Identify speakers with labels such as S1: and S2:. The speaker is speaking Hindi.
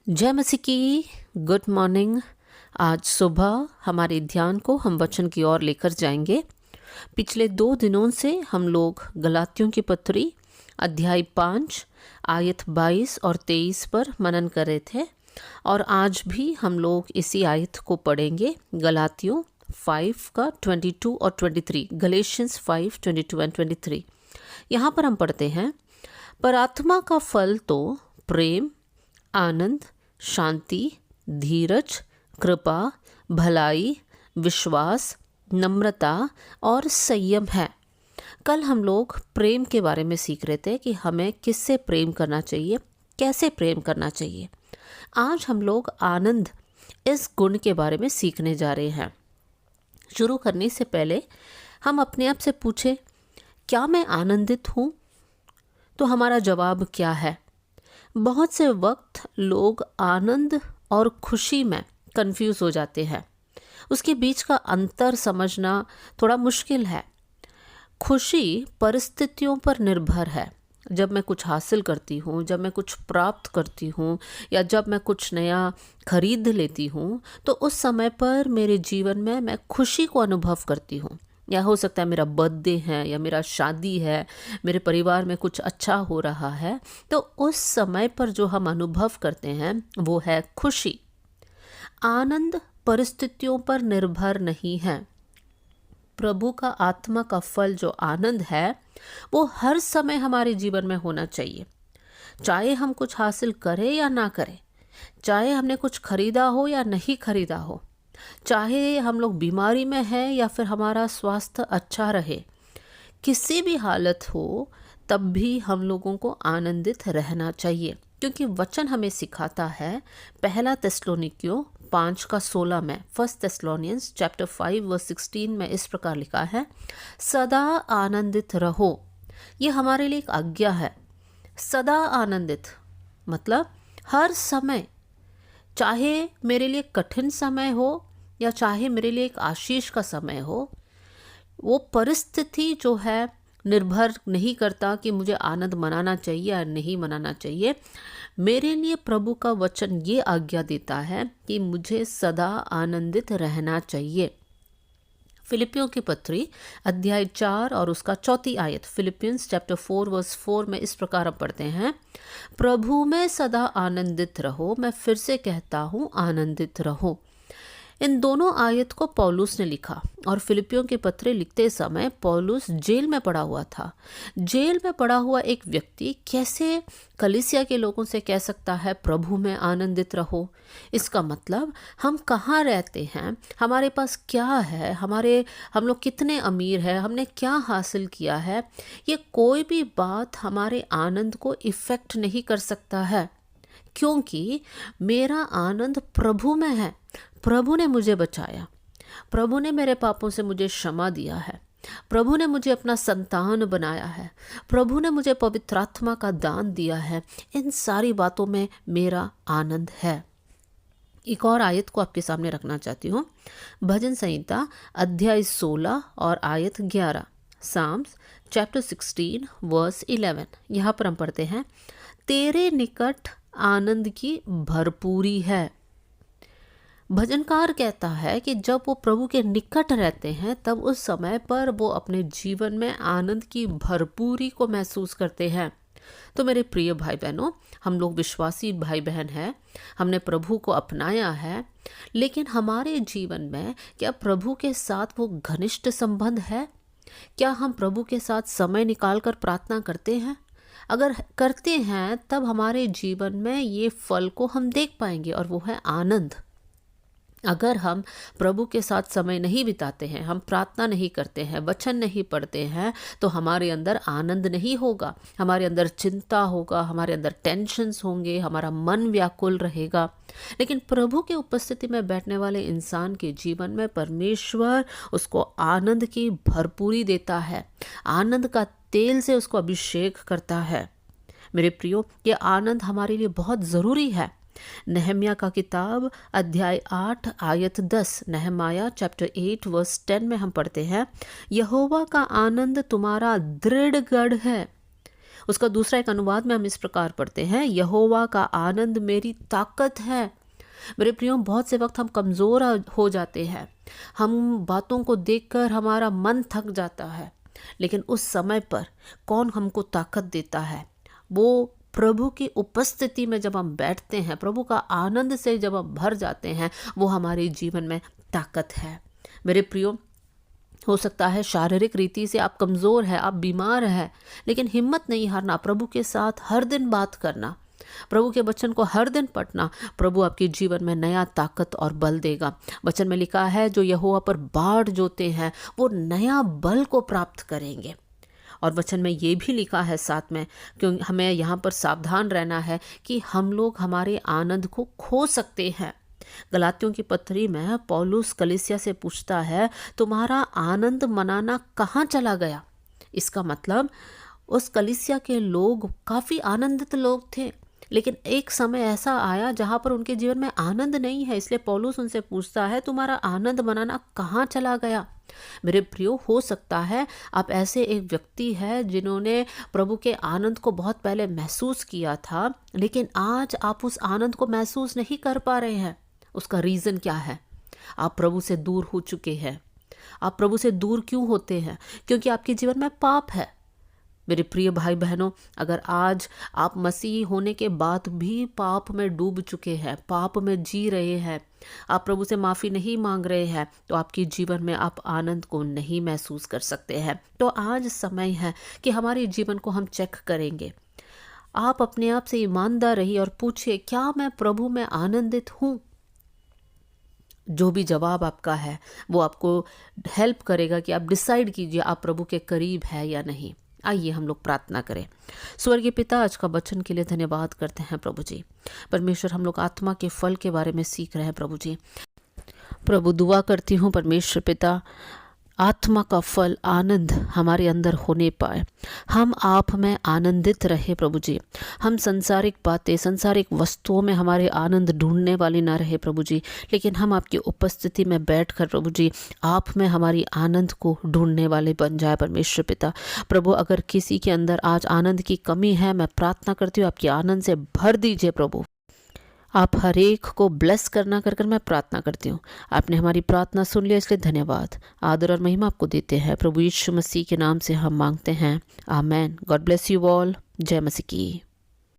S1: जय मसीह की गुड मॉर्निंग। आज सुबह हमारे ध्यान को हम वचन की ओर लेकर जाएंगे। पिछले 2 दिनों से हम लोग गलातियों की पत्री अध्याय 5 आयत 22 और 23 पर मनन कर रहे थे और आज भी हम लोग इसी आयत को पढ़ेंगे। गलातियों 5 का 22 और 23, गलेशियंस 5, 22 एंड 23। यहाँ पर हम पढ़ते हैं, पर आत्मा का फल तो प्रेम, आनंद, शांति, धीरज, कृपा, भलाई, विश्वास, नम्रता और संयम है। कल हम लोग प्रेम के बारे में सीख रहे थे कि हमें किससे प्रेम करना चाहिए, कैसे प्रेम करना चाहिए। आज हम लोग आनंद, इस गुण के बारे में सीखने जा रहे हैं। शुरू करने से पहले हम अपने आप से पूछे, क्या मैं आनंदित हूँ? तो हमारा जवाब क्या है? बहुत से वक्त लोग आनंद और खुशी में कंफ्यूज हो जाते हैं। उसके बीच का अंतर समझना थोड़ा मुश्किल है। खुशी परिस्थितियों पर निर्भर है। जब मैं कुछ हासिल करती हूँ, जब मैं कुछ प्राप्त करती हूँ या जब मैं कुछ नया खरीद लेती हूँ, तो उस समय पर मेरे जीवन में मैं खुशी को अनुभव करती हूँ। या हो सकता है मेरा बर्थडे है या मेरा शादी है, मेरे परिवार में कुछ अच्छा हो रहा है, तो उस समय पर जो हम अनुभव करते हैं वो है खुशी। आनंद परिस्थितियों पर निर्भर नहीं है। प्रभु का आत्मा का फल जो आनंद है वो हर समय हमारे जीवन में होना चाहिए। चाहे हम कुछ हासिल करें या ना करें, चाहे हमने कुछ खरीदा हो या नहीं खरीदा हो, चाहे हम लोग बीमारी में हैं या फिर हमारा स्वास्थ्य अच्छा रहे, किसी भी हालत हो तब भी हम लोगों को आनंदित रहना चाहिए। क्योंकि वचन हमें सिखाता है, पहला थिस्सलुनीकियों 5:16 में, फर्स्ट थिस्सलुनीयंस चैप्टर 5:16 में इस प्रकार लिखा है, सदा आनंदित रहो। ये हमारे लिए एक आज्ञा है। सदा आनंदित मतलब हर समय, चाहे मेरे लिए कठिन समय हो या चाहे मेरे लिए एक आशीष का समय हो, वो परिस्थिति जो है निर्भर नहीं करता कि मुझे आनंद मनाना चाहिए या नहीं मनाना चाहिए। मेरे लिए प्रभु का वचन ये आज्ञा देता है कि मुझे सदा आनंदित रहना चाहिए। फिलिपियों की पत्री अध्याय 4 और उसका 4 आयत, फिलिपियंस चैप्टर 4:4 में इस प्रकार हम पढ़ते हैं, प्रभु में सदा आनंदित रहो। मैं फिर से कहता हूँ, आनंदित रहो। इन दोनों आयत को पौलुस ने लिखा और फिलिपियों के पत्र लिखते समय पौलुस जेल में पड़ा हुआ था। जेल में पड़ा हुआ एक व्यक्ति कैसे कलीसिया के लोगों से कह सकता है प्रभु में आनंदित रहो? इसका मतलब हम कहाँ रहते हैं, हमारे पास क्या है, हम लोग कितने अमीर हैं, हमने क्या हासिल किया है, ये कोई भी बात हमारे आनंद को इफ़ेक्ट नहीं कर सकता है। क्योंकि मेरा आनंद प्रभु में है। प्रभु ने मुझे बचाया, प्रभु ने मेरे पापों से मुझे क्षमा दिया है, प्रभु ने मुझे अपना संतान बनाया है, प्रभु ने मुझे पवित्र आत्मा का दान दिया है। इन सारी बातों में मेरा आनंद है। एक और आयत को आपके सामने रखना चाहती हूँ। भजन संहिता अध्याय 16 और आयत 11, साम्स चैप्टर 16 वर्स 11। यहाँ पर हम पढ़ते हैं, तेरे निकट आनंद की भरपूरी है। भजनकार कहता है कि जब वो प्रभु के निकट रहते हैं तब उस समय पर वो अपने जीवन में आनंद की भरपूरी को महसूस करते हैं। तो मेरे प्रिय भाई बहनों, हम लोग विश्वासी भाई बहन हैं, हमने प्रभु को अपनाया है, लेकिन हमारे जीवन में क्या प्रभु के साथ वो घनिष्ठ संबंध है? क्या हम प्रभु के साथ समय निकालकर प्रार्थना करते हैं? अगर करते हैं तब हमारे जीवन में ये फल को हम देख पाएंगे और वो है आनंद। अगर हम प्रभु के साथ समय नहीं बिताते हैं, हम प्रार्थना नहीं करते हैं, वचन नहीं पढ़ते हैं, तो हमारे अंदर आनंद नहीं होगा। हमारे अंदर चिंता होगा, हमारे अंदर टेंशन्स होंगे, हमारा मन व्याकुल रहेगा। लेकिन प्रभु के उपस्थिति में बैठने वाले इंसान के जीवन में परमेश्वर उसको आनंद की भरपूरी देता है, आनंद का तेल से उसको अभिषेक करता है। मेरे प्रियो, ये आनंद हमारे लिए बहुत ज़रूरी है। नहम्याह का किताब अध्याय 8 आयत 10, नहमाया चैप्टर 8 वर्स 10 में हम पढ़ते हैं, यहोवा का आनंद तुम्हारा दृढ़ गढ़ है, उसका दूसरा एक अनुवाद में हम इस प्रकार पढ़ते हैं, यहोवा का आनंद मेरी ताकत है। मेरे प्रियो, बहुत से वक्त हम कमज़ोर हो जाते हैं, हम बातों को देखकर हमारा मन थक जाता है, लेकिन उस समय पर कौन हमको ताकत देता है? वो प्रभु की उपस्थिति में जब हम बैठते हैं, प्रभु का आनंद से जब हम भर जाते हैं, वो हमारे जीवन में ताकत है। मेरे प्रियो, हो सकता है शारीरिक रीति से आप कमज़ोर हैं, आप बीमार हैं, लेकिन हिम्मत नहीं हारना, प्रभु के साथ हर दिन बात करना, प्रभु के वचन को हर दिन पढ़ना, प्रभु आपके जीवन में नया ताकत और बल देगा। वचन में लिखा है, जो यहोवा पर बाढ़ जोते हैं वो नया बल को प्राप्त करेंगे। और वचन में ये भी लिखा है साथ में, क्योंकि हमें यहाँ पर सावधान रहना है कि हम लोग हमारे आनंद को खो सकते हैं। गलातियों की पत्री में पौलुस कलीसिया से पूछता है, तुम्हारा आनंद मनाना कहाँ चला गया? इसका मतलब उस कलीसिया के लोग काफ़ी आनंदित लोग थे, लेकिन एक समय ऐसा आया जहाँ पर उनके जीवन में आनंद नहीं है। इसलिए पौलुस उनसे पूछता है, तुम्हारा आनंद मनाना कहाँ चला गया? मेरे प्रियो, हो सकता है आप ऐसे एक व्यक्ति है जिन्होंने प्रभु के आनंद को बहुत पहले महसूस किया था, लेकिन आज आप उस आनंद को महसूस नहीं कर पा रहे हैं। उसका रीज़न क्या है? आप प्रभु से दूर हो चुके हैं। आप प्रभु से दूर क्यों होते हैं? क्योंकि आपके जीवन में पाप है। मेरे प्रिय भाई बहनों, अगर आज आप मसीह होने के बाद भी पाप में डूब चुके हैं, पाप में जी रहे हैं, आप प्रभु से माफ़ी नहीं मांग रहे हैं, तो आपके जीवन में आप आनंद को नहीं महसूस कर सकते हैं। तो आज समय है कि हमारे जीवन को हम चेक करेंगे। आप अपने आप से ईमानदार रहिए और पूछिए, क्या मैं प्रभु में आनंदित हूँ? जो भी जवाब आपका है वो आपको हेल्प करेगा कि आप डिसाइड कीजिए आप प्रभु के करीब है या नहीं। आइए हम लोग प्रार्थना करें। स्वर्गीय पिता, आज का वचन के लिए धन्यवाद करते हैं प्रभु जी। परमेश्वर, हम लोग आत्मा के फल के बारे में सीख रहे हैं प्रभु जी। प्रभु, दुआ करती हूँ परमेश्वर पिता, आत्मा का फल आनंद हमारे अंदर होने पाए, हम आप में आनंदित रहे प्रभु जी। हम संसारिक बातें, संसारिक वस्तुओं में हमारे आनंद ढूंढने वाले ना रहे प्रभु जी, लेकिन हम आपकी उपस्थिति में बैठकर प्रभु जी आप में हमारी आनंद को ढूंढने वाले बन जाए परमेश्वर पिता। प्रभु, अगर किसी के अंदर आज आनंद की कमी है, मैं प्रार्थना करती हूँ आपके आनंद से भर दीजिए प्रभु। आप हर एक को ब्लेस करना कर मैं प्रार्थना करती हूँ। आपने हमारी प्रार्थना सुन लिया, इसलिए धन्यवाद। आदर और महिमा आपको देते हैं प्रभु यीशु मसीह के नाम से हम मांगते हैं, amen. God bless you all. जय मसीह की।